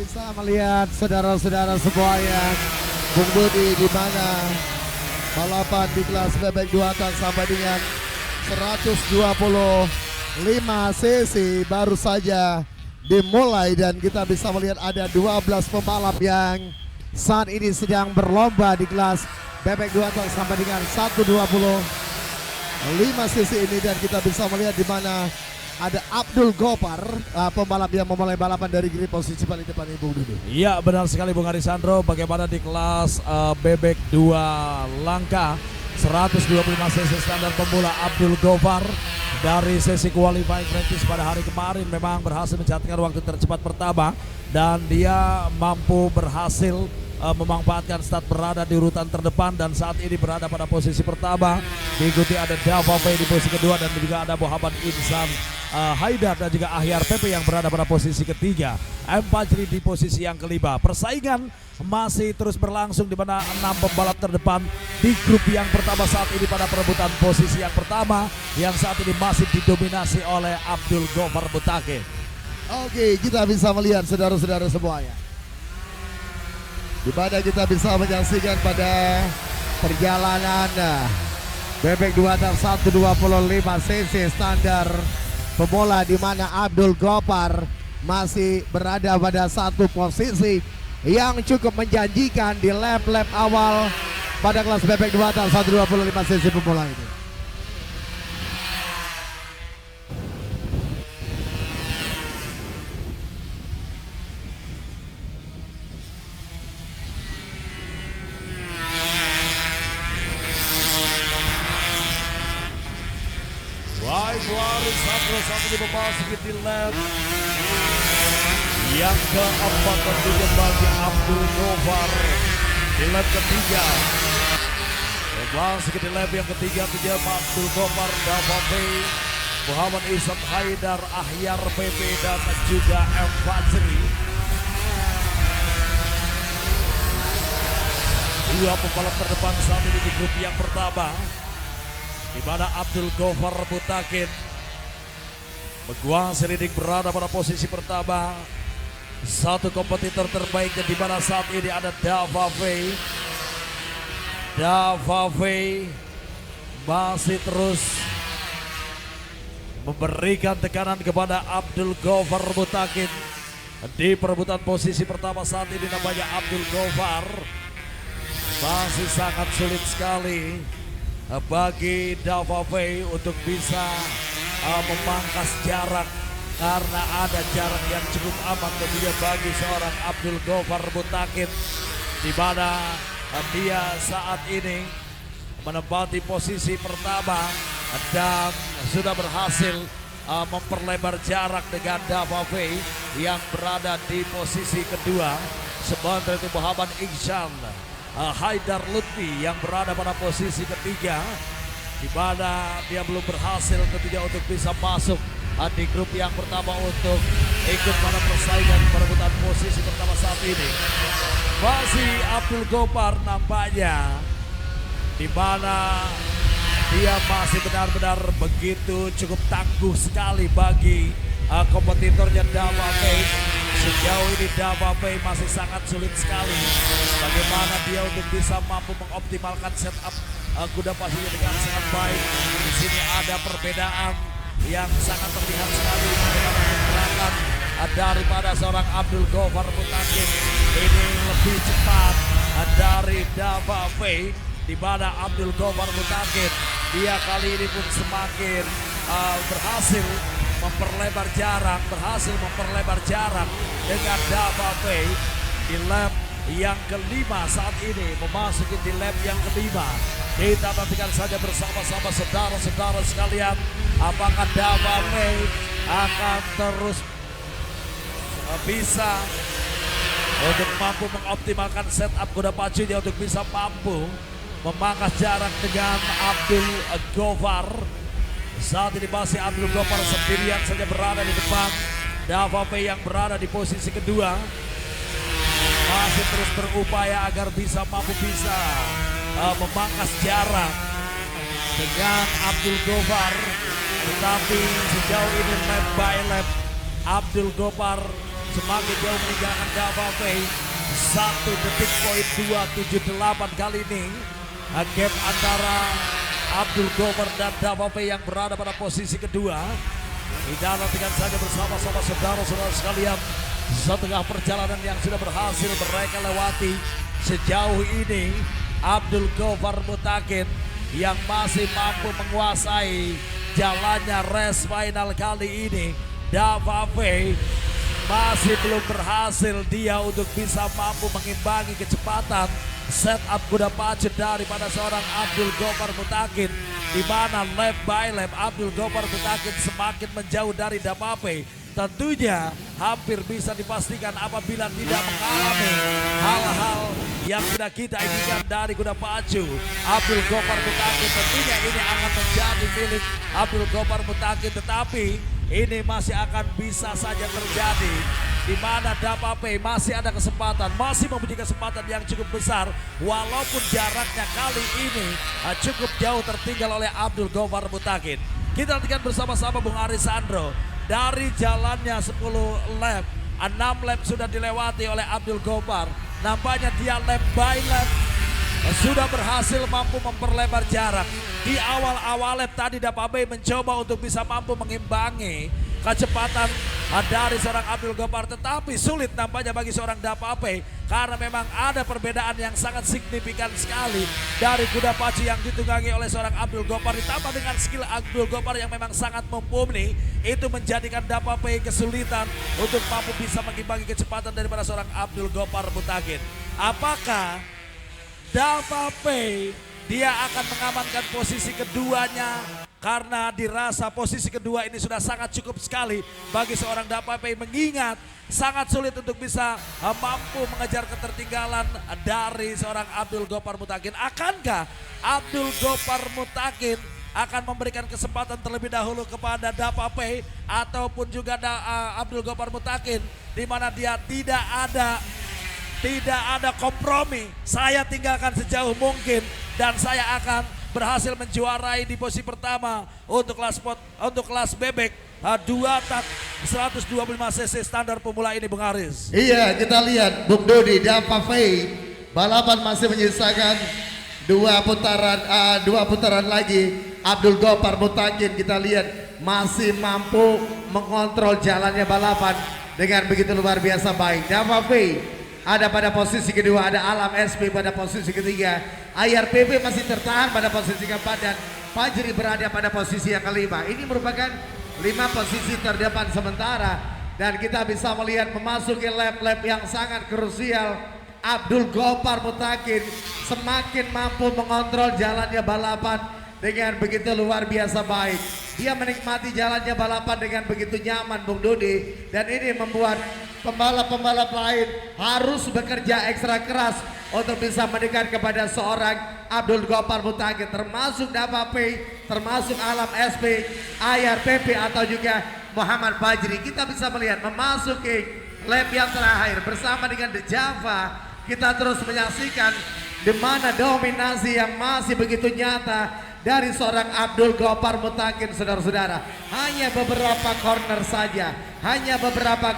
bisa melihat saudara-saudara semuanya, Bung Budi, di mana balapan di kelas bebek 2 ton sampai dengan 125 cc baru saja dimulai, dan kita bisa melihat ada 12 pembalap yang saat ini sedang berlomba di kelas bebek 2 ton sampai dengan 125 cc ini, dan kita bisa melihat di mana ada Abdul Gopar, pembalap yang memulai balapan dari grid posisi paling depan, Ibu Dudu. Iya, benar sekali Bung Arisandro. Bagaimana di kelas bebek 2 langka 125 cc standar pemula, Abdul Gopar dari sesi qualifying practice pada hari kemarin memang berhasil mencatatkan waktu tercepat pertama, dan dia mampu berhasil memanfaatkan start berada di urutan terdepan, dan saat ini berada pada posisi pertama. Diikuti ada Dava P di posisi kedua, dan juga ada Muhammad Insan Haidar dan juga Ahyar PP yang berada pada posisi ketiga. M4 di posisi yang kelima. Persaingan masih terus berlangsung di mana 6 pembalap terdepan di grup yang pertama saat ini pada perebutan posisi yang pertama, yang saat ini masih didominasi oleh Abdul Gopar Butake. Oke, kita bisa melihat saudara-saudara semuanya, di mana kita bisa menyaksikan pada perjalanan bebek 2 dan 125 cc standar pemula, di mana Abdul Gopar masih berada pada satu posisi yang cukup menjanjikan di lap-lap awal pada kelas bebek 2 dan 125 cc pemula ini. Baik, Arisandro saat ini memasuki di lap yang keempat, tentunya bagi Abdul Gopar di lap ketiga. Memasuki di lap yang ketiga, tentunya Abdul Gopar, Dava P, Muhammad Insan Haidar, Ahyar PP dan juga M. Fajri. Dua pembalap terdepan saat ini di grup yang pertama, di mana Abdul Gopar Butakin menguasai leading berada pada posisi pertama. Satu kompetitor terbaiknya di mana saat ini ada Dava P. Dava P masih terus memberikan tekanan kepada Abdul Gopar Butakin di perebutan posisi pertama saat ini. Namanya Abdul Gopar, masih sangat sulit sekali bagi Dava P untuk bisa memangkas jarak, karena ada jarak yang cukup aman tentunya bagi seorang Abdul Gopar Butakin, di mana dia saat ini menempati posisi pertama dan sudah berhasil memperlebar jarak dengan Dava P yang berada di posisi kedua. Sementara itu Muhammad Insan Haidar Lutfi yang berada pada posisi ketiga, di mana dia belum berhasil tentunya untuk bisa masuk di grup yang pertama untuk ikut pada persaingan perebutan posisi pertama saat ini. Masih Abdul Gopar nampaknya, di mana dia masih benar-benar begitu cukup tangguh sekali bagi kompetitornya Dava P. Sejauh ini Dava P masih sangat sulit sekali bagaimana dia untuk bisa mampu mengoptimalkan setup kuda pastinya dengan sangat baik. Di sini ada perbedaan yang sangat terlihat sekali bagaimana pergerakan daripada seorang Abdul Gopar Butakin ini lebih cepat dari Dava P, di mana Abdul Gopar Butakin dia kali ini pun semakin berhasil memperlebar jarak dengan Dava P di lap yang kelima saat ini. Memasuki di lap yang kelima, kita nantikan saja bersama-sama saudara-saudara sekalian, apakah Dava P akan terus bisa untuk mampu mengoptimalkan setup kuda pacunya untuk bisa mampu memangkas jarak dengan Abdul Gopar. Saat ini masih Abdul Gopar sendirian saja berada di depan. Dava P yang berada di posisi kedua masih terus berupaya agar mampu bisa memangkas jarak dengan Abdul Gopar, tetapi sejauh ini lap by lap Abdul Gopar semakin jauh meninggalkan Davave. 1 detik poin 278 kali ini. Gap antara Abdul Gofar dan Davave yang berada pada posisi kedua. Kita nantikan saja bersama-sama saudara-saudara sekalian setengah perjalanan yang sudah berhasil mereka lewati sejauh ini. Abdul Gofar Mutakin yang masih mampu menguasai jalannya race final kali ini. Davave masih belum berhasil dia untuk bisa mampu mengimbangi kecepatan setup kuda pacu daripada seorang Abdul Gofar Mutakin, di mana lap by lap Abdul Gofar Mutakin semakin menjauh dari Davave. Tentunya hampir bisa dipastikan apabila tidak mengalami hal-hal yang sudah kita inginkan dari kuda pacu Abdul Gofar Mutakin, tentunya ini akan menjadi milik Abdul Gofar Mutakin, tetapi ini masih akan bisa saja terjadi, di mana Davave masih ada kesempatan, masih mempunyai kesempatan yang cukup besar, walaupun jaraknya kali ini cukup jauh tertinggal oleh Abdul Gofar Mutakin. Kita nantikan bersama-sama Bung Arisandro. Dari jalannya 10 lap, 6 lap sudah dilewati oleh Abdul Gofar. Nampaknya dia lap by lap sudah berhasil mampu memperlebar jarak. Di awal-awal lap tadi Davave mencoba untuk bisa mampu mengimbangi kecepatan dari seorang Abdul Gofar, tetapi sulit nampaknya bagi seorang Davave karena memang ada perbedaan yang sangat signifikan sekali dari kuda pacu yang ditunggangi oleh seorang Abdul Gofar, ditambah dengan skill Abdul Gofar yang memang sangat mumpuni. Itu menjadikan Davave kesulitan untuk mampu bisa mengimbangi kecepatan daripada seorang Abdul Gofar Mutakin. Apakah Davave dia akan mengamankan posisi keduanya, karena dirasa posisi kedua ini sudah sangat cukup sekali bagi seorang Davave, mengingat sangat sulit untuk bisa mampu mengejar ketertinggalan dari seorang Abdul Gofar Mutakin. Akankah Abdul Gofar Mutakin akan memberikan kesempatan terlebih dahulu kepada Davave ataupun juga Abdul Gofar Mutakin, di mana dia tidak ada kompromi. Saya tinggalkan sejauh mungkin dan saya akan berhasil menjuarai di posisi pertama untuk kelas bebek 2 tak 125 cc standar pemula ini, Bung Aris. Iya, kita lihat Bung Dodi, Davave balapan masih menyisakan dua putaran lagi. Abdul Gofar Mutakin kita lihat masih mampu mengontrol jalannya balapan dengan begitu luar biasa baik. Davave ada pada posisi kedua, ada Alam SP pada posisi ketiga, IRPP masih tertahan pada posisi keempat, dan Fajri berada pada posisi yang kelima. Ini merupakan 5 posisi terdepan sementara, dan kita bisa melihat memasuki lap-lap yang sangat krusial. Abdul Gofar Mutakin semakin mampu mengontrol jalannya balapan dengan begitu luar biasa baik. Dia menikmati jalannya balapan dengan begitu nyaman, Bung Dodi, dan ini membuat pembalap-pembalap lain harus bekerja ekstra keras untuk bisa mendekat kepada seorang Abdul Gofar Mutakin, termasuk Davave, termasuk Alam SP, IRPP atau juga Muhammad Fajri. Kita bisa melihat memasuki lap yang terakhir bersama dengan The Java. Kita terus menyaksikan di mana dominasi yang masih begitu nyata dari seorang Abdul Gofar Mutakin, saudara-saudara. Hanya beberapa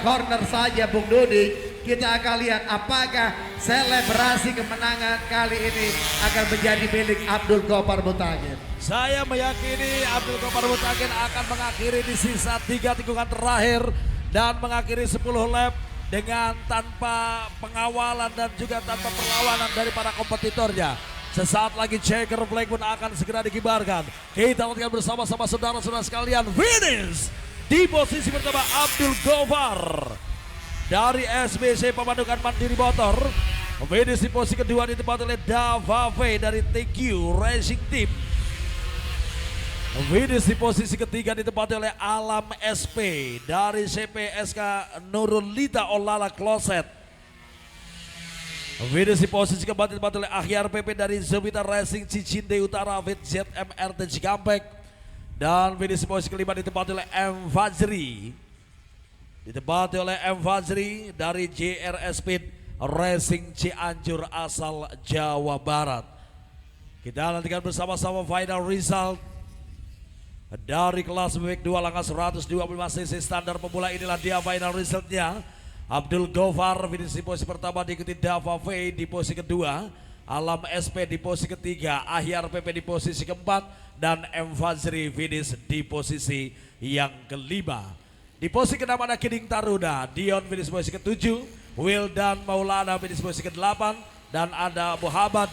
corner saja, Bung Dodi. Kita akan lihat apakah selebrasi kemenangan kali ini akan menjadi milik Abdul Gofar Mutakin. Saya meyakini Abdul Gofar Mutakin akan mengakhiri di sisa 3 tikungan terakhir dan mengakhiri 10 lap dengan tanpa pengawalan dan juga tanpa perlawanan dari para kompetitornya. Sesaat lagi checker flag pun akan segera dikibarkan. Kita lihat bersama-sama saudara-saudara sekalian, finish di posisi pertama Abdul Gofar dari SBC Pemandukan Mandiri Motor. Finish di posisi kedua ditempati oleh Davave dari TQ Racing Team. Finish di posisi ketiga ditempati oleh Alam SP dari CPSK Nurulita Olala Kloset. Finish di posisi keempat ditempati oleh Ahyar PP dari Zubita Racing Cicinde Utara Fit ZMRT Cikampek. Dan finish di posisi kelima ditempati oleh M Fajri. Ditempati oleh M Fajri dari JR Speed Racing Cianjur asal Jawa Barat. Kita nantikan bersama-sama final result dari kelas bebek 2 langkah 125 cc standar pemula. Inilah dia final resultnya. Abdul Gofar finish di posisi pertama, diikuti Dava Faye di posisi kedua, Alam SP di posisi ketiga, Ahyar PP di posisi keempat, dan M Fazri finish di posisi yang kelima. Di posisi keenam ada Kidding Taruna, Dion finish posisi ketujuh, Wildan Maulana finish posisi ke-8, dan ada Muhammad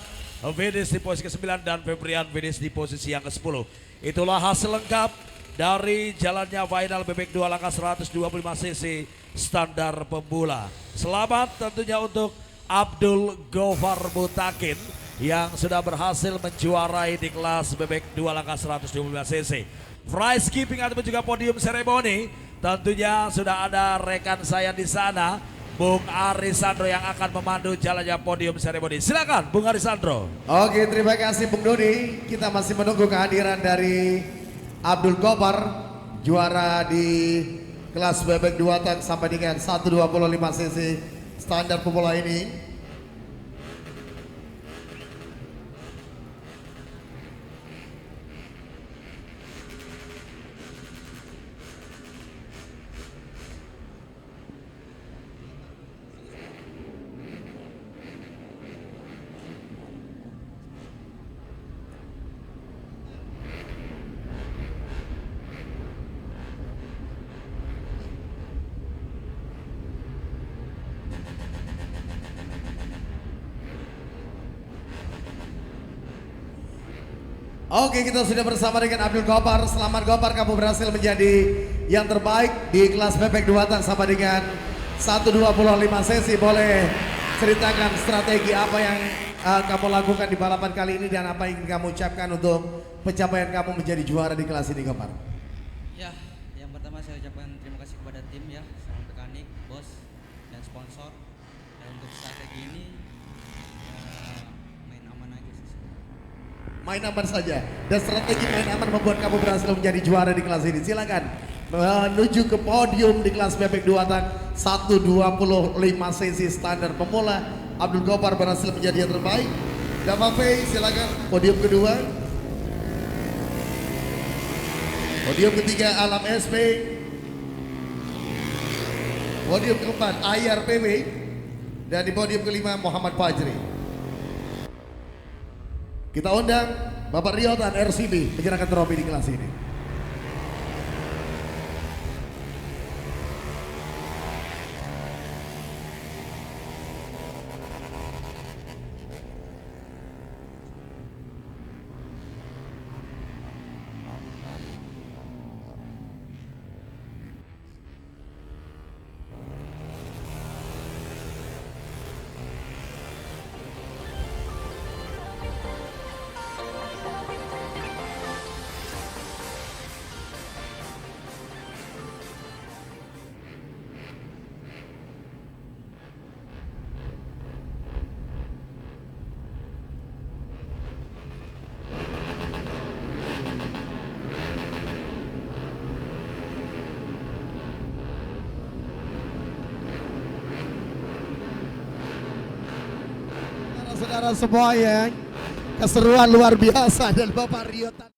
finish di posisi ke-9, dan Febrian finish di posisi yang ke-10. Itulah hasil lengkap dari jalannya final bebek 2 langkah 125 cc standar pemula. Selamat tentunya untuk Abdul Gofar Mutakin yang sudah berhasil menjuarai di kelas bebek 2 langkah 125 cc. Prize keeping ataupun juga podium seremoni tentunya sudah ada rekan saya di sana, Bung Arisandro, yang akan memandu jalannya podium seremoni. Silakan Bung Arisandro. Oke, terima kasih Bung Doni. Kita masih menunggu kehadiran dari Abdul Gofar, juara di kelas bebek 2 tak sampai dengan 125 cc standar pemula ini. Oke, kita sudah bersama dengan Abdul Gofar. Selamat Gofar, kamu berhasil menjadi yang terbaik di kelas bebek 2 tak sampai dengan 125 cc. Boleh ceritakan strategi apa yang kamu lakukan di balapan kali ini dan apa yang ingin kamu ucapkan untuk pencapaian kamu menjadi juara di kelas ini, Gofar? Ya, yang pertama saya ucapkan terima kasih kepada tim ya, sama mekanik, bos, dan sponsor. Dan untuk strategi ini main aman aja sih. Main aman saja, dan strategi main aman membuat kamu berhasil menjadi juara di kelas ini. Silakan menuju ke podium di kelas bebek 2 tak 125 cc standar pemula. Abdul Gofar berhasil menjadi yang terbaik. Dava Faye, silakan podium kedua. Podium ketiga Alam SP. Podium keempat Ahyar PW. Dan di podium kelima Muhammad Fajri. Kita undang Bapak Riotan RCB menyerahkan trofi di kelas ini. Saudara semua, ya, keseruan luar biasa dan Bapak Riotan.